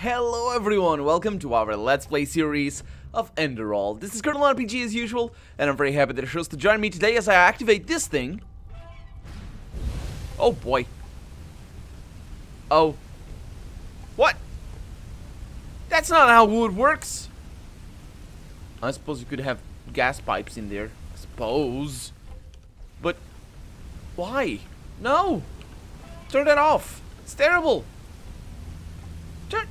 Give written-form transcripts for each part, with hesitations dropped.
Hello everyone, welcome to our Let's Play series of Enderal. This is Colonel RPG as usual, and I'm very happy that you're chose to join me today as I activate this thing. Oh boy. Oh. What? That's not how wood works. I suppose you could have gas pipes in there. I suppose. But why? No! Turn that off. It's terrible. Turn.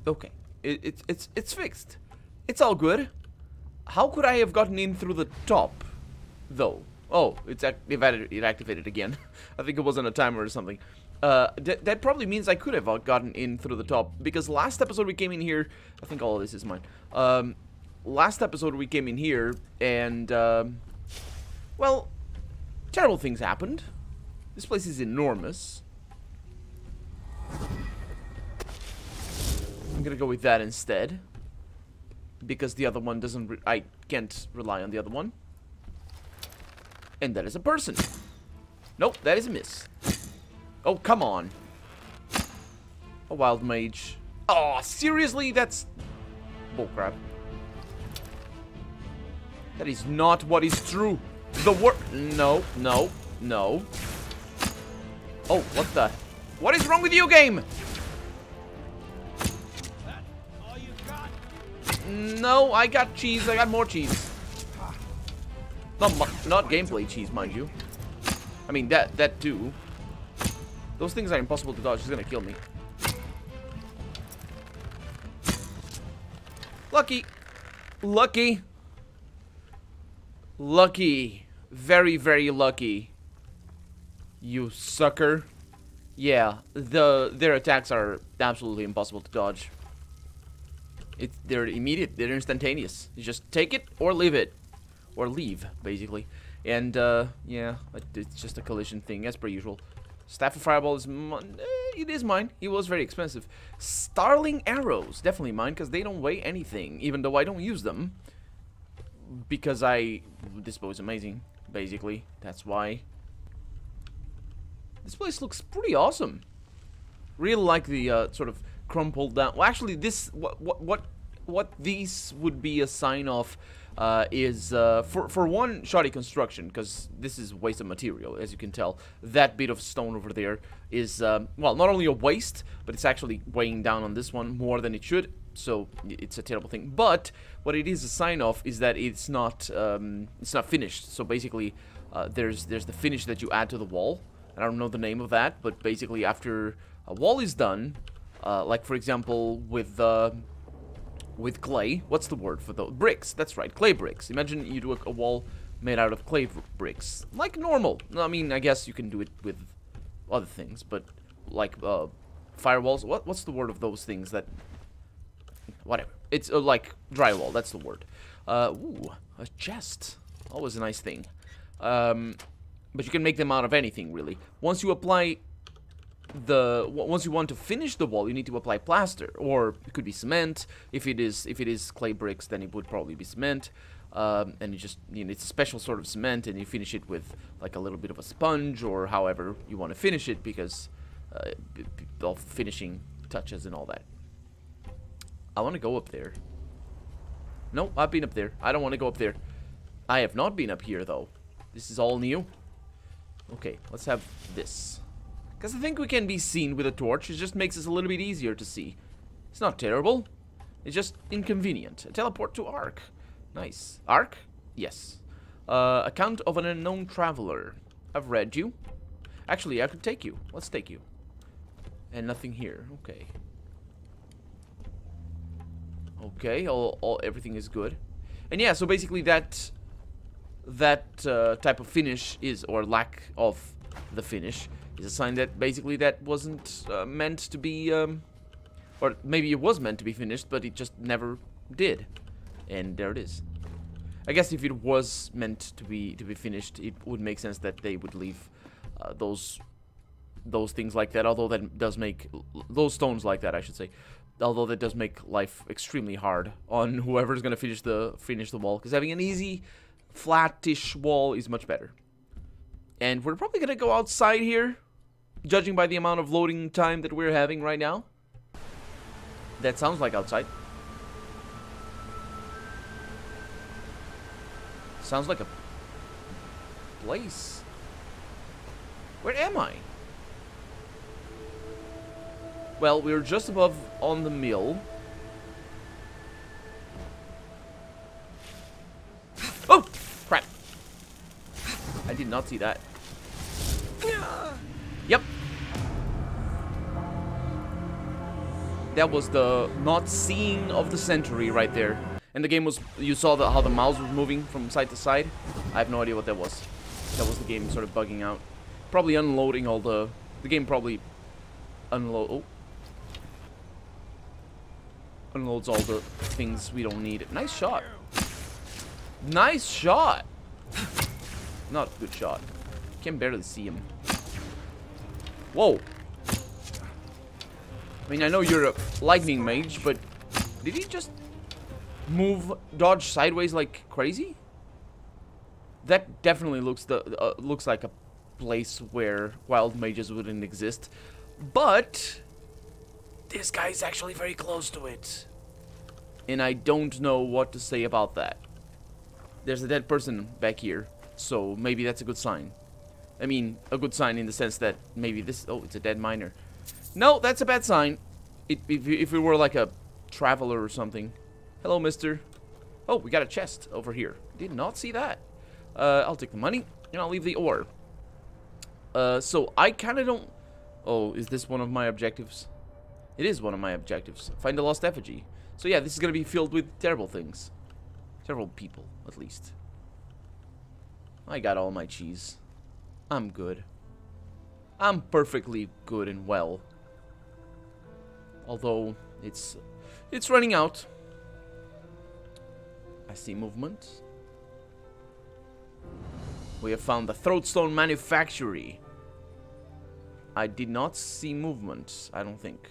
Okay. It's fixed. It's all good. How could I have gotten in through the top, though? Oh, it activated again. I think it was on a timer or something. That probably means I could have gotten in through the top, because last episode we came in here. I think all of this is mine. Last episode we came in here, and well, terrible things happened. This place is enormous. I'm gonna go with that instead, because the other one doesn't. I can't rely on the other one. And that is a person. Nope, that is a miss. Oh, come on. A wild mage. Oh, seriously? That's bullcrap. That is not what is true. The word. No, no, no. Oh, what the? What is wrong with you, game? All you got? No, I got cheese. I got more cheese. Not gameplay cheese, mind you. I mean, that too. Those things are impossible to dodge. He's gonna kill me. Lucky. Lucky. Lucky. Very, very lucky. You sucker. Yeah, their attacks are absolutely impossible to dodge. They're immediate. They're instantaneous. You just take it or leave it. Or leave, basically. And, yeah, it's just a collision thing, as per usual. Staff of Fireball is it is mine. It was very expensive. Starling Arrows, definitely mine, because they don't weigh anything, even though I don't use them. Because this bow is amazing, basically. That's why. This place looks pretty awesome. Really like the, sort of crumpled down. Well, actually, this, what these would be a sign of, is for one, shoddy construction, because this is waste of material, as you can tell. That bit of stone over there is well, not only a waste, but it's actually weighing down on this one more than it should, so it's a terrible thing. But what it is a sign of is that it's not finished. So basically, there's the finish that you add to the wall. I don't know the name of that, but basically after a wall is done, like for example with clay, what's the word for those? Bricks, that's right, clay bricks. Imagine you do a wall made out of clay bricks. Like normal. I mean, I guess you can do it with other things, but like firewalls, what's the word of those things that... Whatever. It's like drywall, that's the word. Ooh, a chest. Always a nice thing. But you can make them out of anything, really. Once you apply... once you want to finish the wall, you need to apply plaster, or it could be cement. If it is clay bricks, then it would probably be cement. And you just, it's a special sort of cement, and you finish it with like a little bit of a sponge, or however you want to finish it, because all finishing touches and all that. I want to go up there. No, I've been up there. I don't want to go up there. I have not been up here though. This is all new. Okay, let's have this. Because I think we can be seen with a torch. It just makes us a little bit easier to see. It's not terrible. It's just inconvenient. A teleport to Ark. Nice. Ark? Yes. Account of an unknown traveler. I've read you. Actually, I could take you. Let's take you. And nothing here. Okay. Okay, everything is good. And yeah, so basically that type of finish is, or lack of the finish, is a sign that basically that wasn't meant to be, or maybe it was meant to be finished, but it just never did. And there it is. I guess if it was meant to be finished, it would make sense that they would leave those things like that. Although that does make those stones like that, I should say. Although that does make life extremely hard on whoever's gonna finish the wall, because having an easy, flattish wall is much better. And we're probably gonna go outside here. judging by the amount of loading time that we're having right now. That sounds like outside. Sounds like a place. Where am I? Well, we're just above on the mill. Oh! Crap. I did not see that. Yep. That was the not seeing of the century right there. And the game was, you saw how the mouse was moving from side to side. I have no idea what that was. That was the game sort of bugging out. Probably unloading all the game probably unloads all the things we don't need. Nice shot. Nice shot. Not a good shot. Can barely see him. Whoa. I mean, I know you're a lightning mage, but did he just dodge sideways like crazy? That definitely looks like a place where wild mages wouldn't exist. But this guy's actually very close to it. And I don't know what to say about that. There's a dead person back here, so maybe that's a good sign. I mean, a good sign in the sense that maybe this... Oh, it's a dead miner. No, that's a bad sign. If it were like a traveler or something. Hello, mister. Oh, we got a chest over here. Did not see that. I'll take the money, and I'll leave the ore. So I kind of don't... Oh, is this one of my objectives? It is one of my objectives. Find a lost effigy. So yeah, this is going to be filled with terrible things. Terrible people, at least. I got all my cheese. I'm good. I'm perfectly good and well. Although, it's running out. I see movement. We have found the Throatstone Manufactory. I did not see movement, I don't think.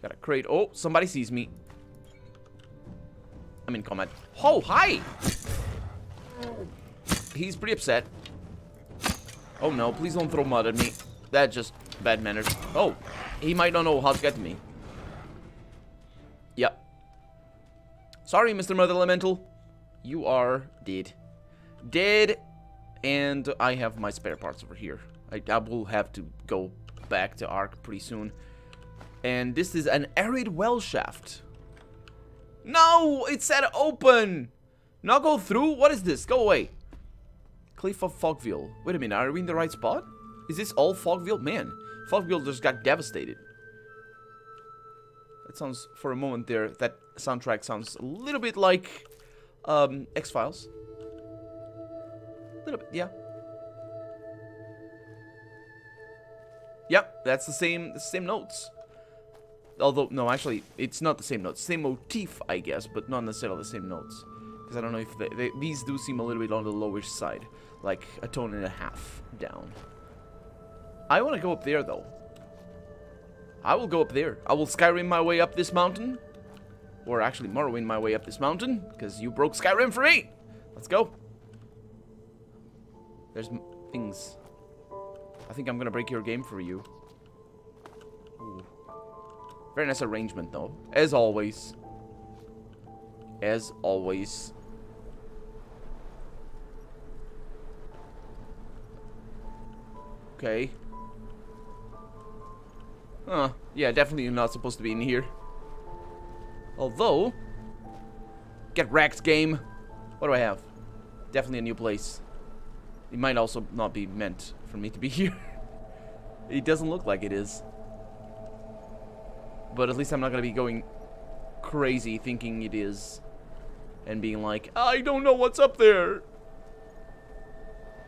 Got a crate. Oh, somebody sees me. I'm in combat. Oh, hi! He's pretty upset. Oh no, please don't throw mud at me. That's just bad manners. Oh, he might not know how to get to me. Yep. Sorry, Mr. Mother Elemental. You are dead. Dead. And I have my spare parts over here. I will have to go back to Ark pretty soon. And this is an arid well shaft. No! It said open! Not go through? What is this? Go away. Cliff of Fogville. Wait a minute, are we in the right spot? Is this all Fogville? Man, Fogville just got devastated. That sounds, for a moment there, that soundtrack sounds a little bit like X-Files. A little bit, yeah. Yep, that's the same notes. Although, no, actually, it's not the same notes. Same motif, I guess, but not necessarily the same notes. Because I don't know if these do seem a little bit on the lower side. Like a tone and a half down. I want to go up there, though. I will go up there. I will Skyrim my way up this mountain. Or actually, Morrowind my way up this mountain. Because you broke Skyrim for me. Let's go. There's things. I think I'm going to break your game for you. Ooh. Very nice arrangement, though. As always. As always. Okay. Huh. Yeah, definitely you're not supposed to be in here. Although... Get wrecked, game. What do I have? Definitely a new place. It might also not be meant for me to be here. It doesn't look like it is. But at least I'm not going to be going crazy thinking it is. And being like, I don't know what's up there.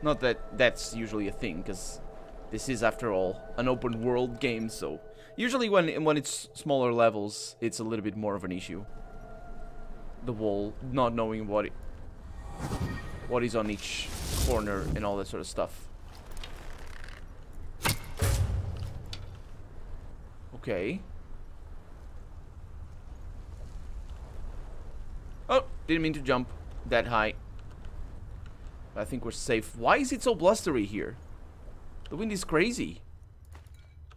Not that that's usually a thing, because this is, after all, an open world game, so... Usually when it's smaller levels, it's a little bit more of an issue. The wall, not knowing what is on each corner and all that sort of stuff. Okay. Oh, didn't mean to jump that high. I think we're safe. Why is it so blustery here? The wind is crazy.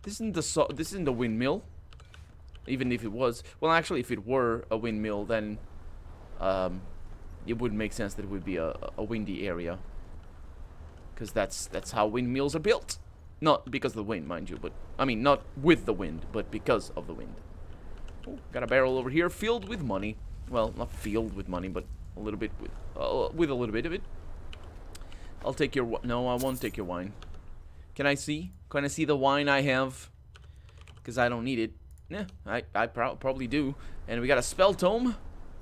This isn't the windmill. Even if it was. Well, actually, if it were a windmill, then it would make sense that it would be a windy area. Because that's how windmills are built. Not because of the wind, mind you, but I mean, not with the wind, but because of the wind. Oh, got a barrel over here filled with money. Well, not filled with money, but a little bit with a little bit of it. I'll take your no, I won't take your wine. Can I see? Can I see the wine I have? Because I don't need it. Yeah, I probably do. And we got a spell tome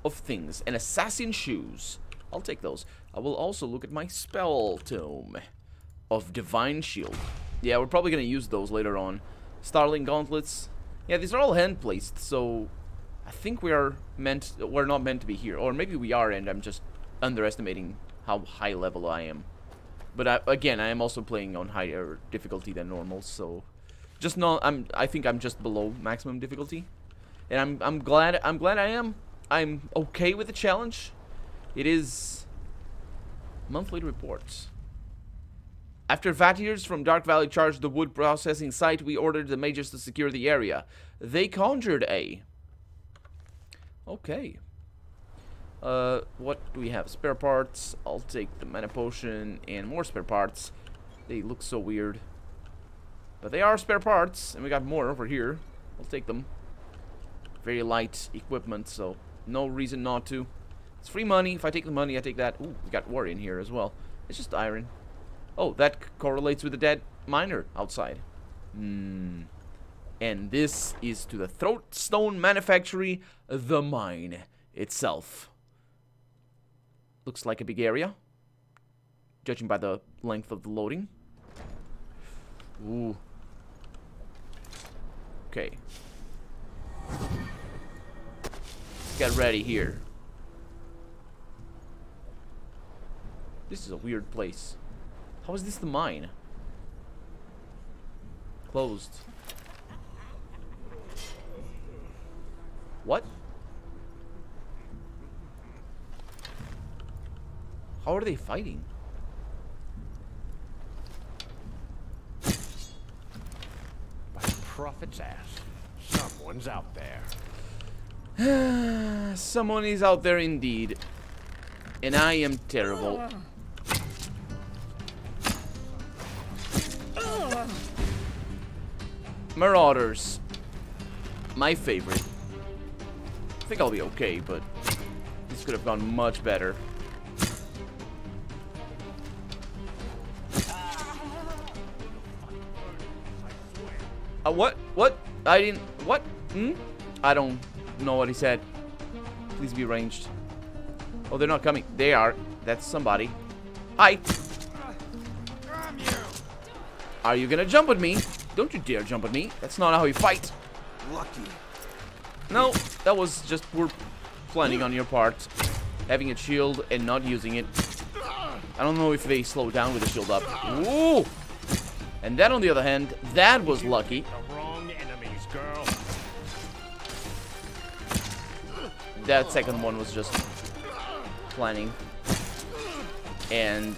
of things and assassin shoes. I'll take those. I will also look at my spell tome of divine shield. Yeah, we're probably gonna use those later on. Starling gauntlets. Yeah, these are all hand placed, so I think we're not meant to be here, or maybe we are, and I'm just underestimating how high level I am. But again, I am also playing on higher difficulty than normal, so just not. I think I'm just below maximum difficulty, and I'm glad I am. I'm okay with the challenge. It is monthly reports. After Vatirs from Dark Valley charged the wood processing site, we ordered the mages to secure the area. They conjured a... Okay. What do we have? Spare parts. I'll take the mana potion and more spare parts. They look so weird. But they are spare parts, and we got more over here. I'll take them. Very light equipment, so no reason not to. It's free money. If I take the money, I take that. Ooh, we got war in here as well. It's just iron. Oh, that correlates with the dead miner outside. And this is to the Throat Stone Manufactory, the mine itself. Looks like a big area, judging by the length of the loading. Ooh. Okay. Let's get ready here. This is a weird place. How is this the mine? Closed. What? How are they fighting? By prophet's ass. Someone's out there. Someone is out there indeed. And I am terrible. Marauders. My favorite. I think I'll be okay, but this could have gone much better. What? What? I didn't... What? I don't know what he said. Please be ranged. Oh, they're not coming. They are. That's somebody. Hi. Are you gonna jump at me? Don't you dare jump at me. That's not how you fight. Lucky. No, that was just poor planning on your part. Having a shield and not using it. I don't know if they slow down with the shield up. Ooh! And then on the other hand, that was lucky. The wrong enemies, girl. That second one was just planning. And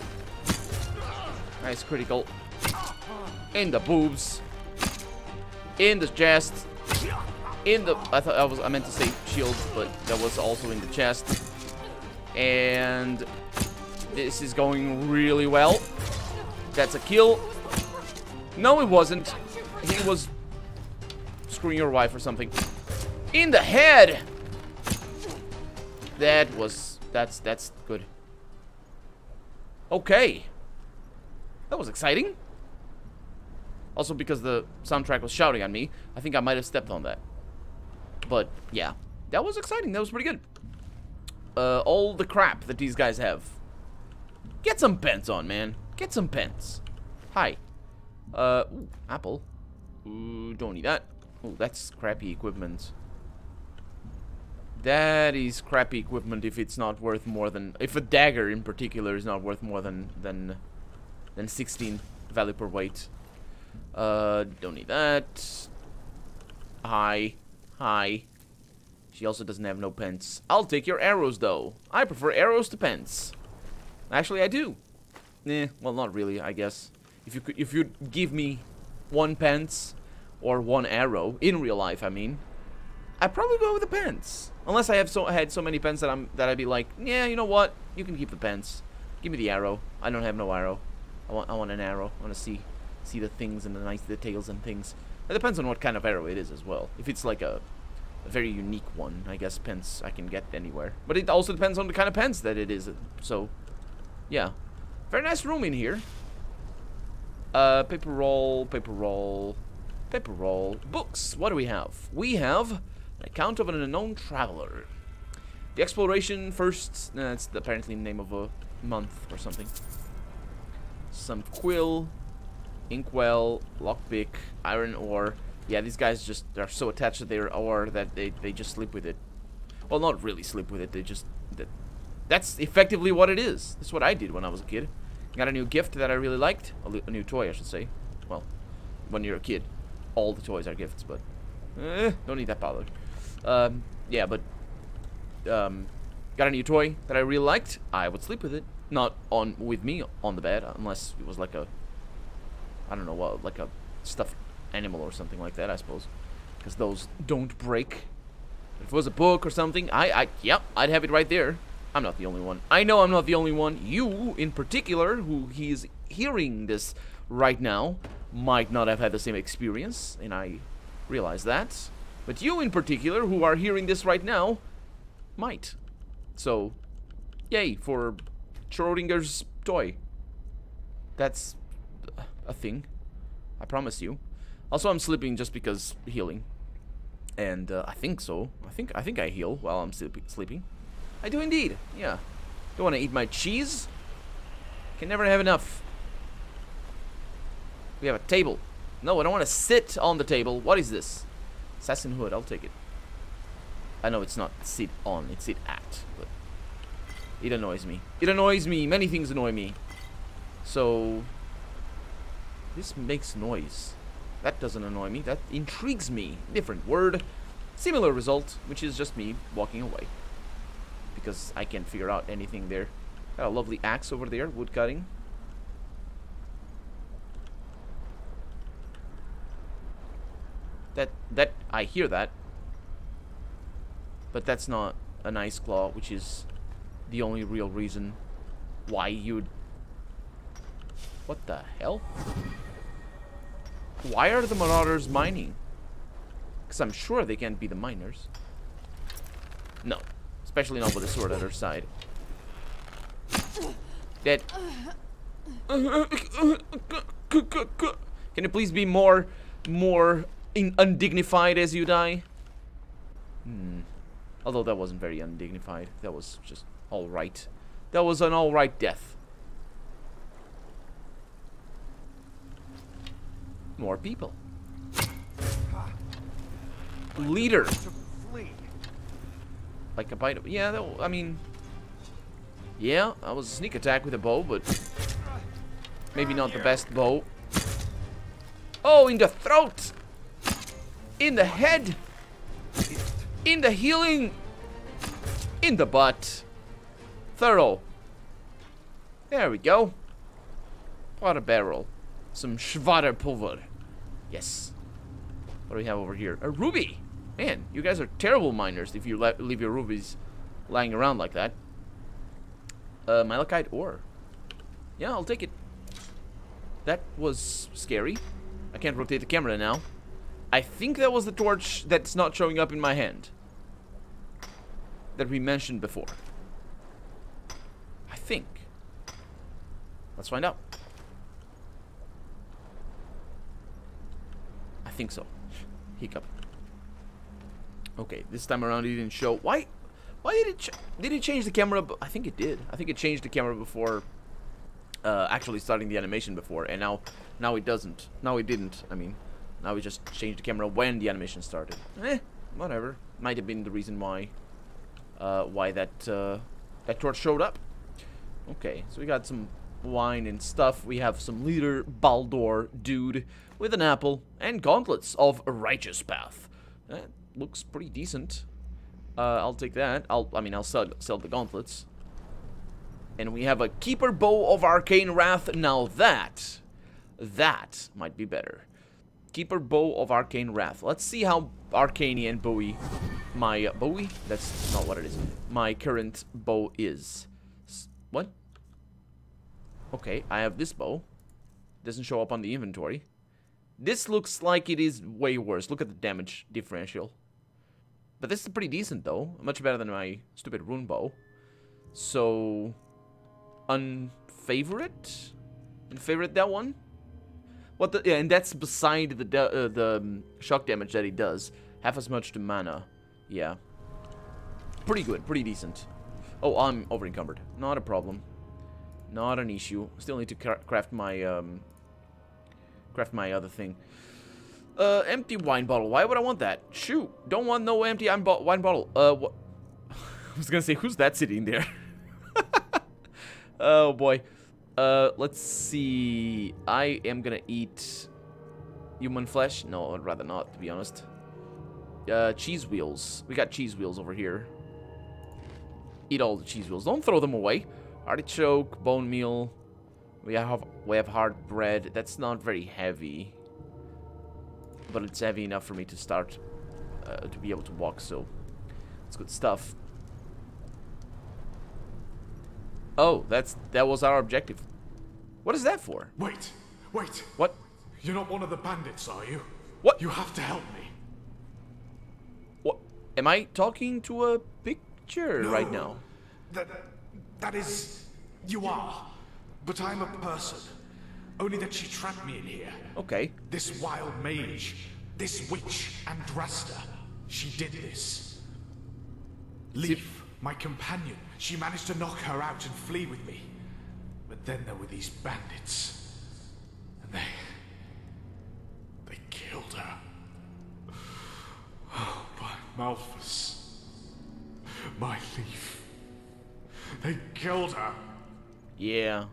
nice critical. In the boobs. In the chest. In the... I meant to say shield, but that was also in the chest. And this is going really well. That's a kill. No, it wasn't. He was screwing your wife or something. In the head. That was... That's good. Okay. That was exciting. Also, because the soundtrack was shouting at me, I think I might have stepped on that. But, yeah. That was exciting. That was pretty good. All the crap that these guys have. Get some pens on, man. Get some pens. Hi. Ooh, apple. Ooh, don't need that. Ooh, that's crappy equipment. That is crappy equipment if it's not worth more than... If a dagger, in particular, is not worth more than 16 value per weight. Don't need that. Hi. Hi. She also doesn't have no pence. I'll take your arrows, though. I prefer arrows to pence. Actually, I do. Well, not really, I guess. if you'd give me 1 pence or 1 arrow in real life, I mean, I'd probably go with the pence. Unless I had so many pence that I'd be like, yeah, you know what? You can keep the pence. Give me the arrow. I don't have no arrow. I want an arrow. I want to see the things and the nice details and things. It depends on what kind of arrow it is as well. If it's like a very unique one, I guess pence I can get anywhere. But it also depends on the kind of pence that it is. So, yeah. Very nice room in here. Paper roll, paper roll, paper roll. Books. What do we have? We have an account of an unknown traveler. The exploration first. That's apparently the name of a month or something. Some quill, inkwell, lockpick, iron ore. Yeah, these guys just are so attached to their ore that they just sleep with it. Well, not really sleep with it. They just that's effectively what it is. That's what I did when I was a kid. Got a new gift that I really liked. A new toy, I should say. Well, when you're a kid, all the toys are gifts, but don't need that bothered. Yeah, but got a new toy that I really liked. I would sleep with it, not with me on the bed, unless it was like a, I don't know what, like a stuffed animal or something like that, I suppose, because those don't break. If it was a book or something, yep, I'd have it right there. I'm not the only one. I know I'm not the only one. You, in particular, who he's hearing this right now, might not have had the same experience, and I realize that. But you, in particular, who are hearing this right now, might. So, yay for Schrodinger's toy. That's a thing. I promise you. Also, I'm sleeping just because healing. And I think so. I think I heal while I'm sleeping. I do indeed. Yeah. Don't want to eat my cheese. Can never have enough. We have a table. No, I don't want to sit on the table. What is this? Assassin hood. I'll take it. I know it's not sit on. It's sit at. But it annoys me. It annoys me. Many things annoy me. So this makes noise. That doesn't annoy me. That intrigues me. Different word. Similar result, which is just me walking away. Because I can't figure out anything there. Got a lovely axe over there, wood cutting. That I hear that. But that's not a nice claw, which is the only real reason why you'd... What the hell? Why are the marauders mining? Because I'm sure they can't be the miners. No. Especially not with a sword at her side. Dead. Can you please be more undignified as you die? Although that wasn't very undignified. That was just alright. That was an alright death. More people. Leader. Like a bite of... Yeah, that, I mean... Yeah, that was a sneak attack with a bow, but... Maybe not the best bow. Oh, in the throat! In the head! In the healing! In the butt! Thorough. There we go. What a barrel. Some Schwaderpulver. Yes. What do we have over here? A ruby! Man, you guys are terrible miners if you leave your rubies lying around like that. Malachite ore. Yeah, I'll take it. That was scary. I can't rotate the camera now. I think that was the torch that's not showing up in my hand. That we mentioned before. I think. Let's find out. I think so. Hiccup. Okay, this time around it didn't show. Why did it change the camera? I think it did. I think it changed the camera before actually starting the animation before, and now it doesn't. Now it didn't. I mean, now we just changed the camera when the animation started. Whatever. Might have been the reason why that torch showed up. Okay, so we got some wine and stuff. We have some leader Baldur dude with an apple and gauntlets of a righteous path. That looks pretty decent. I'll take that. I'll sell the gauntlets. And we have a keeper bow of arcane wrath. Now that That might be better. Keeper Bow of Arcane Wrath. Let's see how Arcanian Bowie, my Bowie? That's not what it is. My current bow is. What? Okay, I have this bow. Doesn't show up on the inventory. This looks like it is way worse. Look at the damage differential. But this is pretty decent though. Much better than my stupid rune bow. So, unfavorite? Unfavorite that one? What the? Yeah, and that's beside the shock damage that he does. Half as much to mana. Yeah. Pretty good. Pretty decent. Oh, I'm over encumbered. Not a problem. Not an issue. Still need to craft my other thing. Empty wine bottle. Why would I want that? Shoot. Don't want no empty wine bottle. What? I was gonna say, who's that sitting there? Oh boy. Let's see. I am gonna eat human flesh. No, I'd rather not, to be honest. Cheese wheels. We got cheese wheels over here. Eat all the cheese wheels. Don't throw them away. Artichoke, bone meal. We have hard bread. That's not very heavy, but it's heavy enough for me to start to be able to walk. So it's good stuff. Oh, that was our objective. What is that for? Wait. What? You're not one of the bandits, are you? What? You have to help me. What? Am I talking to a picture right now? That is... You are. But I'm a person. Only that she trapped me in here. Okay. This wild mage. This witch, Andrasta. She did this. Leaf, my companion. She managed to knock her out and flee with me. But then there were these bandits. And they killed her. Oh, my Malphus. My Leaf. They killed her. Yeah.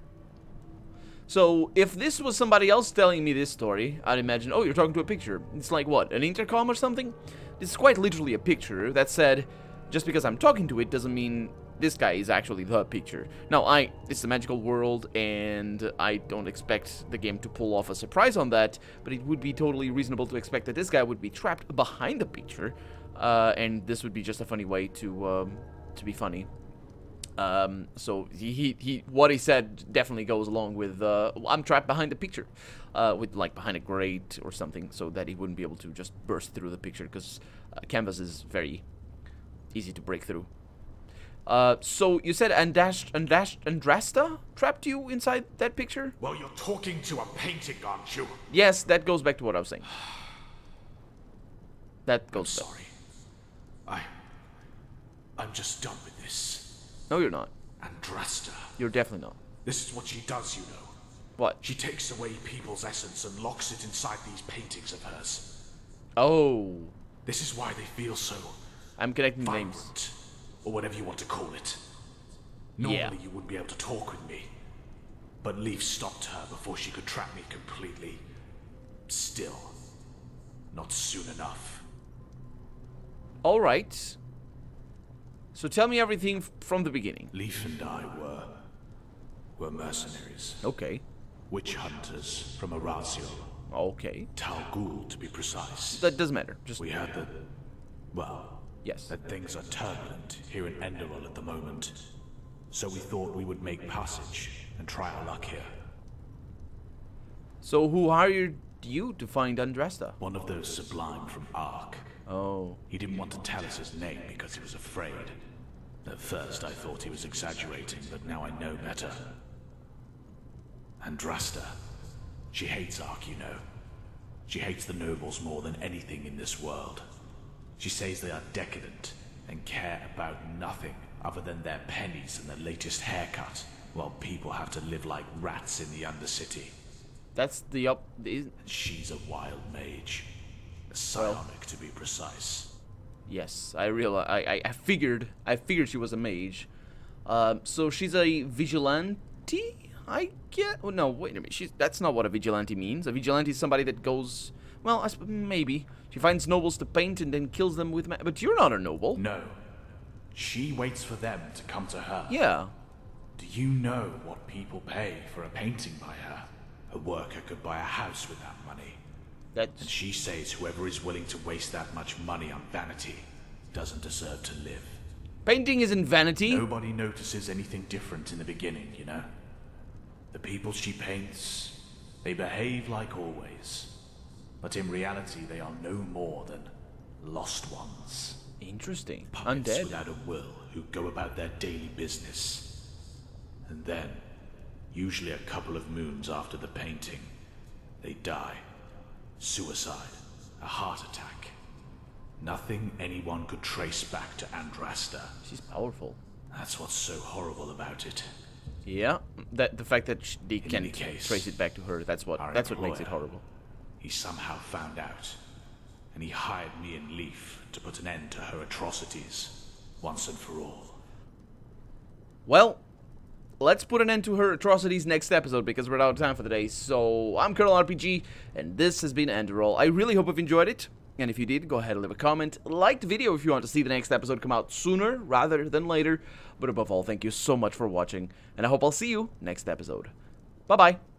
So, if this was somebody else telling me this story, I'd imagine, oh, you're talking to a picture. It's like, what, an intercom or something? This is quite literally a picture. That said, just because I'm talking to it doesn't mean this guy is actually the picture. Now, it's a magical world, and I don't expect the game to pull off a surprise on that, but it would be totally reasonable to expect that this guy would be trapped behind the picture, and this would be just a funny way to be funny. So what he said definitely goes along with, I'm trapped behind the picture, with like behind a grate or something, so that he wouldn't be able to just burst through the picture, because canvas is very easy to break through. So you said Andrasta trapped you inside that picture? Well, you're talking to a painting, aren't you? Yes, that goes back to what I was saying. That goes back. Sorry. I'm just done with this. No, you're not. Andrasta. You're definitely not. This is what she does, you know. What? She takes away people's essence and locks it inside these paintings of hers. Oh. This is why they feel so... I'm connecting vibrant, names. or whatever you want to call it. Normally you wouldn't be able to talk with me. But Leaf stopped her before she could trap me completely. Still. Not soon enough. Alright. So tell me everything from the beginning. Leaf and I were mercenaries. Okay. Witch hunters from Orazio. Okay. Tal Ghul, to be precise. That doesn't matter. Just We had the... well... yes. that things are turbulent here in Enderal at the moment. So we thought we would make passage and try our luck here. So who hired you to find Andrasta? One of those sublime from Ark. Oh. He didn't want to tell us his name because he was afraid. At first I thought he was exaggerating, but now I know better. Andrasta. She hates Ark, you know. She hates the nobles more than anything in this world. She says they are decadent and care about nothing other than their pennies and their latest haircut, while people have to live like rats in the Undercity. That's the She's a wild mage. A psionic, to be precise. Yes, I realize. I figured she was a mage. So she's a vigilante. I get. Oh, no, wait a minute. That's not what a vigilante means. A vigilante is somebody that goes. Well, maybe she finds nobles to paint and then kills them with. But you're not a noble. No, she waits for them to come to her. Yeah. Do you know what people pay for a painting by her? A worker could buy a house with that money. And That's she says whoever is willing to waste that much money on vanity doesn't deserve to live. painting isn't vanity. Nobody notices anything different in the beginning, you know? The people she paints, they behave like always. But in reality, they are no more than lost ones. Interesting. Puppets Undead. without a will who go about their daily business. And then, usually a couple of moons after the painting, they die. Suicide, a heart attack. Nothing anyone could trace back to Andrasta. She's powerful. That's what's so horrible about it. Yeah, that the fact that they In can any case, trace it back to her. That's what our makes it employer, horrible. He somehow found out, and he hired me and Leaf to put an end to her atrocities, once and for all. Well, let's put an end to her atrocities next episode because we're out of time for the day. So, I'm Colonel RPG, and this has been Enderal. I really hope you've enjoyed it. And if you did, go ahead and leave a comment. Like the video if you want to see the next episode come out sooner rather than later. But above all, thank you so much for watching, and I hope I'll see you next episode. Bye-bye.